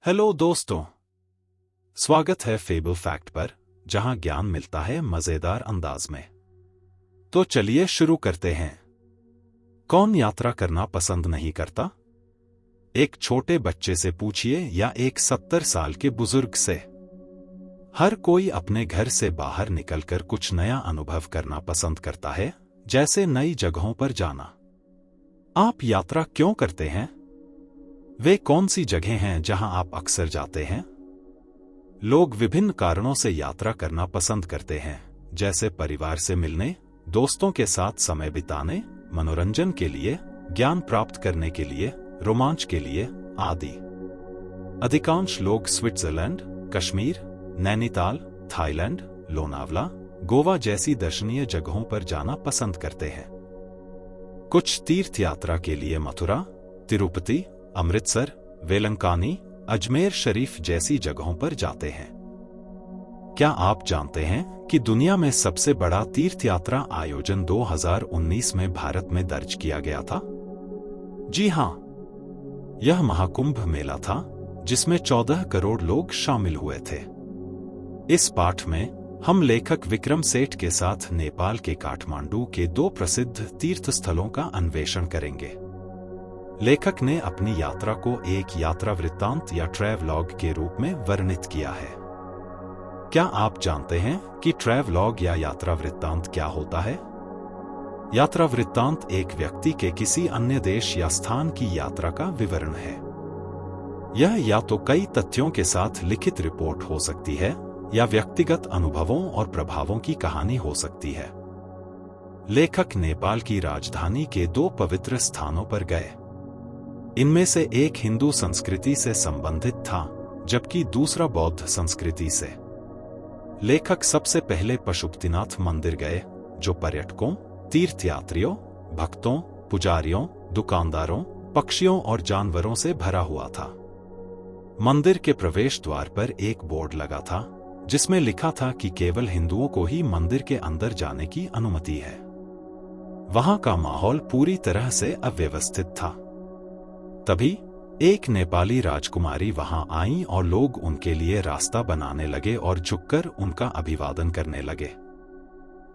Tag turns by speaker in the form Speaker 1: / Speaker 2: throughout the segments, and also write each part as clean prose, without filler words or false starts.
Speaker 1: Hello दोस्तों, स्वागत है फेबल फैक्ट पर, जहां ज्ञान मिलता है मजेदार अंदाज में। तो चलिए शुरू करते हैं। कौन यात्रा करना पसंद नहीं करता? एक छोटे बच्चे से पूछिए या एक 70 साल के बुजुर्ग से। हर कोई अपने घर से बाहर निकलकर कुछ नया अनुभव करना पसंद करता है, जैसे नई जगहों पर जाना। आप यात्रा क्यों करते हैं? वे कौन सी जगहें हैं जहां आप अक्सर जाते हैं? लोग विभिन्न कारणों से यात्रा करना पसंद करते हैं, जैसे परिवार से मिलने, दोस्तों के साथ समय बिताने, मनोरंजन के लिए, ज्ञान प्राप्त करने के लिए, रोमांच के लिए आदि। अधिकांश लोग स्विट्जरलैंड, कश्मीर, नैनीताल, थाईलैंड, लोनावला, गोवा जैसी दर्शनीय जगहों पर जाना पसंद करते हैं। कुछ तीर्थ यात्रा के लिए मथुरा, तिरुपति, अमृतसर, वेलंकानी, अजमेर शरीफ जैसी जगहों पर जाते हैं। क्या आप जानते हैं कि दुनिया में सबसे बड़ा तीर्थ यात्रा आयोजन 2019 में भारत में दर्ज किया गया था? जी हां, यह महाकुंभ मेला था, जिसमें 14 करोड़ लोग शामिल हुए थे। इस पाठ में हम लेखक विक्रम सेठ के साथ नेपाल के काठमांडू के 2 प्रसिद्ध तीर्थ स्थलों का अन्वेषण करेंगे। लेखक ने अपनी यात्रा को एक यात्रा वृत्तांत या ट्रैवलॉग के रूप में वर्णित किया है। क्या आप जानते हैं कि ट्रैवलॉग या यात्रा वृत्तांत क्या होता है? यात्रा वृत्तांत एक व्यक्ति के किसी अन्य देश या स्थान की यात्रा का विवरण है। यह या तो कई तथ्यों के साथ लिखित रिपोर्ट हो सकती है, या व्यक्तिगत अनुभवों और प्रभावों की कहानी हो सकती है। लेखक नेपाल की राजधानी के 2 पवित्र स्थानों पर गए। इनमें से एक हिंदू संस्कृति से संबंधित था, जबकि दूसरा बौद्ध संस्कृति से। लेखक सबसे पहले पशुपतिनाथ मंदिर गए, जो पर्यटकों, तीर्थयात्रियों, भक्तों, पुजारियों, दुकानदारों, पक्षियों और जानवरों से भरा हुआ था। मंदिर के प्रवेश द्वार पर एक बोर्ड लगा था, जिसमें लिखा था कि केवल हिंदुओं को ही मंदिर के अंदर जाने की अनुमति है। वहां का माहौल पूरी तरह से अव्यवस्थित था। तभी एक नेपाली राजकुमारी वहां आईं और लोग उनके लिए रास्ता बनाने लगे और झुककर उनका अभिवादन करने लगे।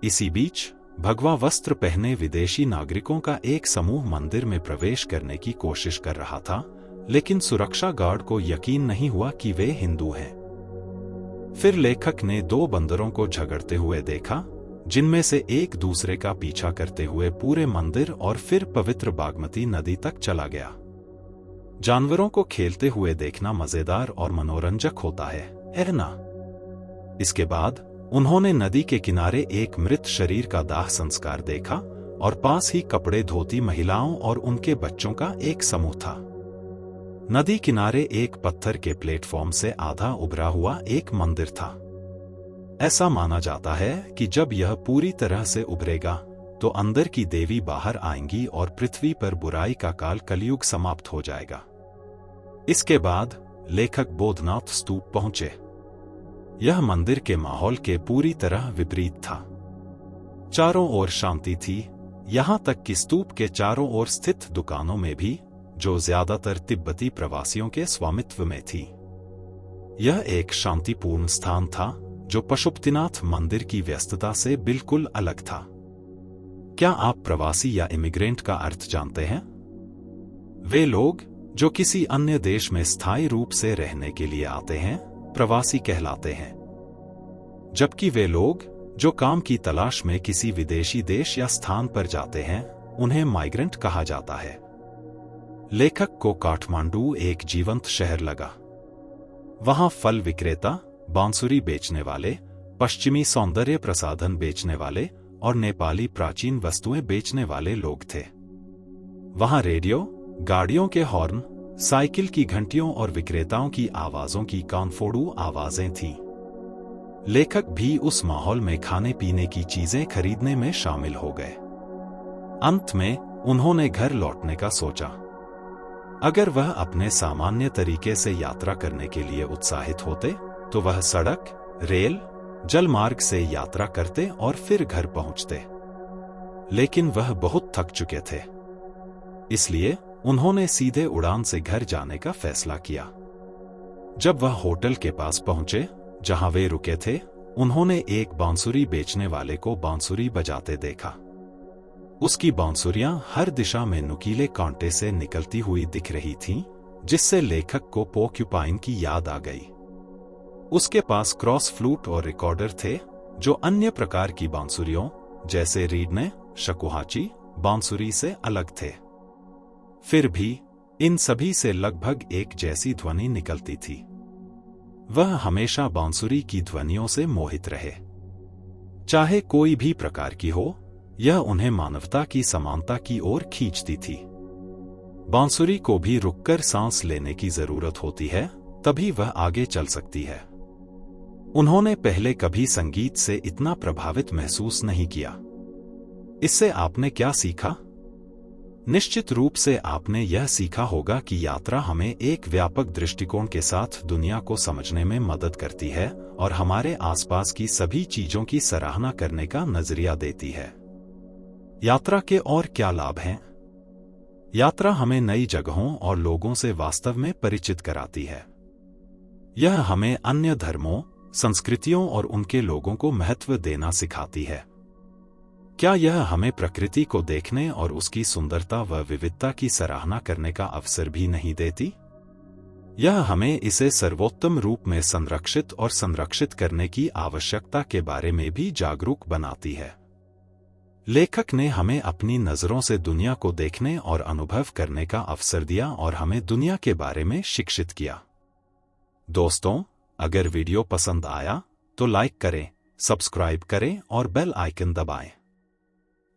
Speaker 1: इसी बीच भगवा वस्त्र पहने विदेशी नागरिकों का एक समूह मंदिर में प्रवेश करने की कोशिश कर रहा था, लेकिन सुरक्षा गार्ड को यकीन नहीं हुआ कि वे हिंदू हैं। फिर लेखक ने 2 बंदरों को झगड़ते हुए देखा, जिनमें से एक दूसरे का पीछा करते हुए पूरे मंदिर और फिर पवित्र बागमती नदी तक चला गया। जानवरों को खेलते हुए देखना मजेदार और मनोरंजक होता है ना? इसके बाद उन्होंने नदी के किनारे एक मृत शरीर का दाह संस्कार देखा और पास ही कपड़े धोती महिलाओं और उनके बच्चों का एक समूह था। नदी किनारे एक पत्थर के प्लेटफॉर्म से आधा उभरा हुआ एक मंदिर था। ऐसा माना जाता है कि जब यह पूरी तरह से उभरेगा, तो अंदर की देवी बाहर आएंगी और पृथ्वी पर बुराई का काल कलयुग समाप्त हो जाएगा। इसके बाद लेखक बोधनाथ स्तूप पहुंचे। यह मंदिर के माहौल के पूरी तरह विपरीत था। चारों ओर शांति थी, यहां तक कि स्तूप के चारों ओर स्थित दुकानों में भी, जो ज्यादातर तिब्बती प्रवासियों के स्वामित्व में थी। यह एक शांतिपूर्ण स्थान था, जो पशुपतिनाथ मंदिर की व्यस्तता से बिल्कुल अलग था। क्या आप प्रवासी या इमिग्रेंट का अर्थ जानते हैं? वे लोग जो किसी अन्य देश में स्थायी रूप से रहने के लिए आते हैं, प्रवासी कहलाते हैं। जबकि वे लोग जो काम की तलाश में किसी विदेशी देश या स्थान पर जाते हैं, उन्हें माइग्रेंट कहा जाता है। लेखक को काठमांडू एक जीवंत शहर लगा। वहां फल विक्रेता, बांसुरी बेचने वाले, पश्चिमी सौंदर्य प्रसाधन बेचने वाले और नेपाली प्राचीन वस्तुएं बेचने वाले लोग थे। वहां रेडियो, गाड़ियों के हॉर्न, साइकिल की घंटियों और विक्रेताओं की आवाजों की कानफोड़ू आवाजें थीं। लेखक भी उस माहौल में खाने पीने की चीजें खरीदने में शामिल हो गए। अंत में उन्होंने घर लौटने का सोचा। अगर वह अपने सामान्य तरीके से यात्रा करने के लिए उत्साहित होते, तो वह सड़क, रेल, जल मार्ग से यात्रा करते और फिर घर पहुंचते। लेकिन वह बहुत थक चुके थे, इसलिए उन्होंने सीधे उड़ान से घर जाने का फैसला किया। जब वह होटल के पास पहुंचे जहां वे रुके थे, उन्होंने एक बांसुरी बेचने वाले को बांसुरी बजाते देखा। उसकी बांसुरियां हर दिशा में नुकीले कांटे से निकलती हुई दिख रही थीं, जिससे लेखक को पोर्क्यूपाइन की याद आ गई। उसके पास क्रॉस फ्लूट और रिकॉर्डर थे, जो अन्य प्रकार की बांसुरियों जैसे रीडने, शकुहाची बांसुरी से अलग थे। फिर भी इन सभी से लगभग एक जैसी ध्वनि निकलती थी। वह हमेशा बांसुरी की ध्वनियों से मोहित रहे, चाहे कोई भी प्रकार की हो। यह उन्हें मानवता की समानता की ओर खींचती थी। बांसुरी को भी रुककर सांस लेने की जरूरत होती है, तभी वह आगे चल सकती है। उन्होंने पहले कभी संगीत से इतना प्रभावित महसूस नहीं किया। इससे आपने क्या सीखा? निश्चित रूप से आपने यह सीखा होगा कि यात्रा हमें एक व्यापक दृष्टिकोण के साथ दुनिया को समझने में मदद करती है और हमारे आसपास की सभी चीजों की सराहना करने का नजरिया देती है। यात्रा के और क्या लाभ हैं? यात्रा हमें नई जगहों और लोगों से वास्तव में परिचित कराती है। यह हमें अन्य धर्मों, संस्कृतियों और उनके लोगों को महत्व देना सिखाती है। क्या यह हमें प्रकृति को देखने और उसकी सुंदरता व विविधता की सराहना करने का अवसर भी नहीं देती? यह हमें इसे सर्वोत्तम रूप में संरक्षित करने की आवश्यकता के बारे में भी जागरूक बनाती है। लेखक ने हमें अपनी नजरों से दुनिया को देखने और अनुभव करने का अवसर दिया और हमें दुनिया के बारे में शिक्षित किया। दोस्तों, अगर वीडियो पसंद आया तो लाइक करें, सब्सक्राइब करें और बेल आइकन दबाएं।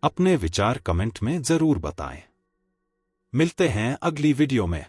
Speaker 1: अपने विचार कमेंट में जरूर बताएं। मिलते हैं अगली वीडियो में।